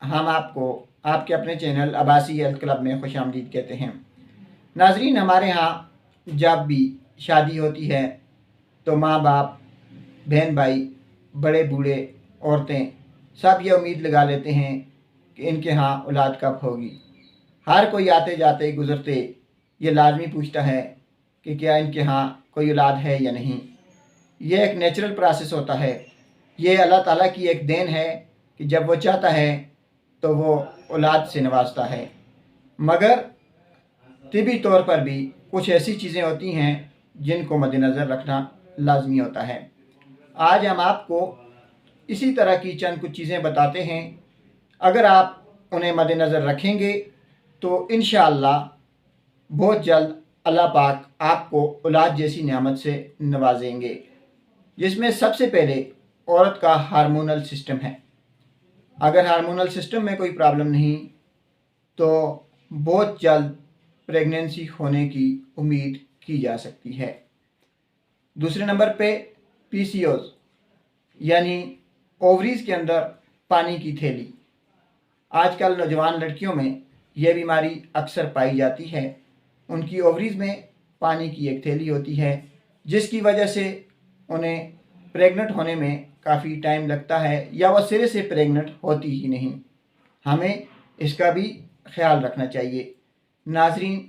हम आपको आपके अपने चैनल अब्बासी हेल्थ क्लब में खुशामदीद कहते हैं। नाजरीन, हमारे यहाँ जब भी शादी होती है तो माँ बाप, बहन भाई, बड़े बूढ़े, औरतें सब ये उम्मीद लगा लेते हैं कि इनके यहाँ औलाद कब होगी। हर कोई आते जाते गुज़रते ये लाजमी पूछता है कि क्या इनके यहाँ कोई औलाद है या नहीं। ये एक नेचुरल प्रोसेस होता है। ये अल्लाह ताला की एक देन है कि जब वो चाहता है तो वो औलाद से नवाजता है। मगर तिबी तौर पर भी कुछ ऐसी चीज़ें होती हैं जिनको मद्देनज़र रखना लाजमी होता है। आज हम आपको इसी तरह की चंद कुछ चीज़ें बताते हैं। अगर आप उन्हें मद्देनज़र रखेंगे तो इंशाअल्लाह बहुत जल्द अल्लाह पाक आपको औलाद जैसी नेमत से नवाजेंगे, जिसमें सबसे पहले औरत का हार्मोनल सिस्टम है। अगर हार्मोनल सिस्टम में कोई प्रॉब्लम नहीं तो बहुत जल्द प्रेगनेंसी होने की उम्मीद की जा सकती है। दूसरे नंबर पे पीसीओस यानी ओवरीज़ के अंदर पानी की थैली। आजकल नौजवान लड़कियों में यह बीमारी अक्सर पाई जाती है। उनकी ओवरीज़ में पानी की एक थैली होती है, जिसकी वजह से उन्हें प्रेग्नेंट होने में काफ़ी टाइम लगता है या वह सिरे से प्रेग्नेंट होती ही नहीं। हमें इसका भी ख्याल रखना चाहिए। नाजरीन,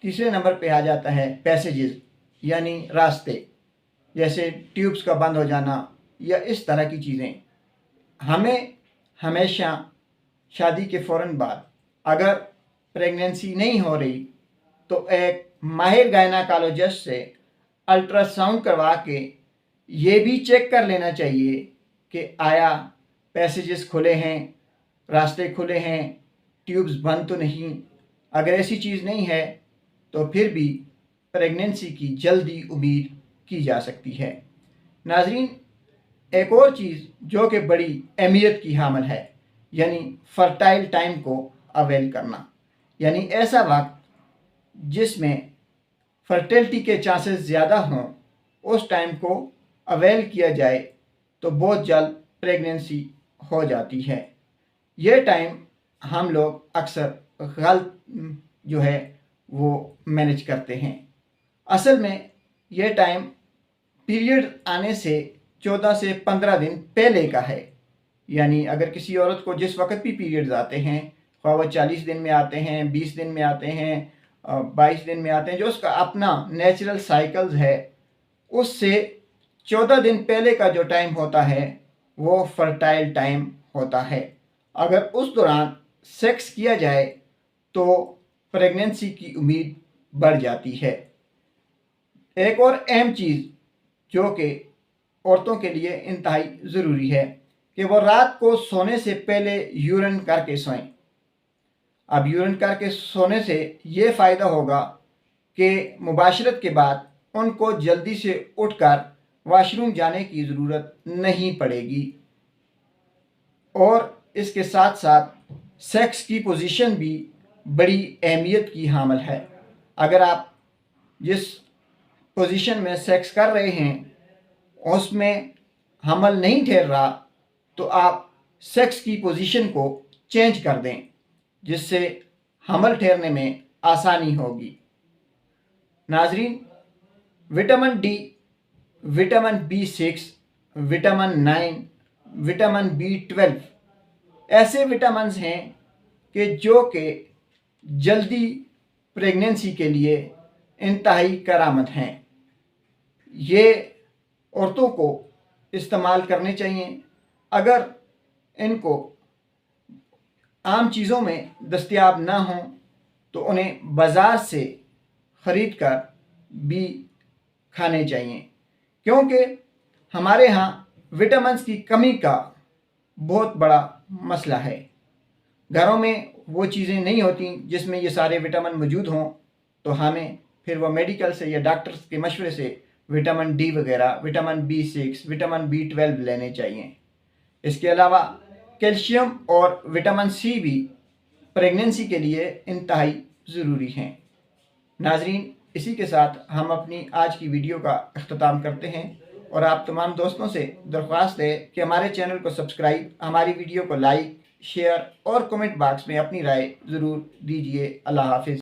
तीसरे नंबर पे आ जाता है पैसेजेस यानी रास्ते, जैसे ट्यूब्स का बंद हो जाना या इस तरह की चीज़ें। हमें हमेशा शादी के फ़ौरन बाद अगर प्रेगनेंसी नहीं हो रही तो एक माहिर गायनेकोलॉजिस्ट से अल्ट्रासाउंड करवा के ये भी चेक कर लेना चाहिए कि आया पैसेजेस खुले हैं, रास्ते खुले हैं, ट्यूब्स बंद तो नहीं। अगर ऐसी चीज़ नहीं है तो फिर भी प्रेगनेंसी की जल्दी उम्मीद की जा सकती है। नाजरीन, एक और चीज़ जो कि बड़ी अहमियत की हामिल है यानी फर्टाइल टाइम को अवेल करना, यानी ऐसा वक्त जिसमें फर्टिलिटी के चांसेस ज़्यादा हों, उस टाइम को अवेल किया जाए तो बहुत जल्द प्रेगनेंसी हो जाती है। ये टाइम हम लोग अक्सर गलत जो है वो मैनेज करते हैं। असल में ये टाइम पीरियड आने से 14 से 15 दिन पहले का है। यानी अगर किसी औरत को जिस वक्त भी पीरियड्स आते हैं, ख्वाह वो 40 दिन में आते हैं, 20 दिन में आते हैं, 22 दिन में आते हैं, जो उसका अपना नेचुरल साइकिल्स है, उससे 14 दिन पहले का जो टाइम होता है वो फर्टाइल टाइम होता है। अगर उस दौरान सेक्स किया जाए तो प्रेगनेंसी की उम्मीद बढ़ जाती है। एक और अहम चीज़ जो कि औरतों के लिए इंतहाई ज़रूरी है कि वो रात को सोने से पहले यूरिन करके सोएं। अब यूरिन करके सोने से ये फ़ायदा होगा कि मुबाशरत के बाद उनको जल्दी से उठकर वॉशरूम जाने की ज़रूरत नहीं पड़ेगी। और इसके साथ साथ सेक्स की पोजीशन भी बड़ी अहमियत की हामिल है। अगर आप जिस पोजीशन में सेक्स कर रहे हैं उसमें हमल नहीं ठहर रहा तो आप सेक्स की पोजीशन को चेंज कर दें, जिससे हमल ठहरने में आसानी होगी। नाजरीन, vitamin D, vitamin B6, vitamin 9, vitamin B12 ऐसे विटामिन्स हैं कि जो कि जल्दी प्रेगनेंसी के लिए इंतहाई करामत हैं। ये औरतों को इस्तेमाल करने चाहिए। अगर इनको आम चीज़ों में दस्तयाब ना हों तो उन्हें बाज़ार से ख़रीद कर भी खाने चाहिए, क्योंकि हमारे यहाँ विटामिन्स की कमी का बहुत बड़ा मसला है। घरों में वो चीज़ें नहीं होती जिसमें ये सारे विटामिन मौजूद हों, तो हमें फिर वो मेडिकल से या डॉक्टर्स के मशवरे से विटामिन डी वगैरह, विटामिन B6, विटामिन B12 लेने चाहिए। इसके अलावा कैल्शियम और विटामिन C भी प्रेगनेंसी के लिए इंतहाई ज़रूरी हैं। नाजरीन, इसी के साथ हम अपनी आज की वीडियो का अख्ताम करते हैं और आप तमाम दोस्तों से दरख्वास्त है कि हमारे चैनल को सब्सक्राइब, हमारी वीडियो को लाइक, شیئر اور کمنٹ باکس میں اپنی رائے ضرور دیجیے۔ اللہ حافظ۔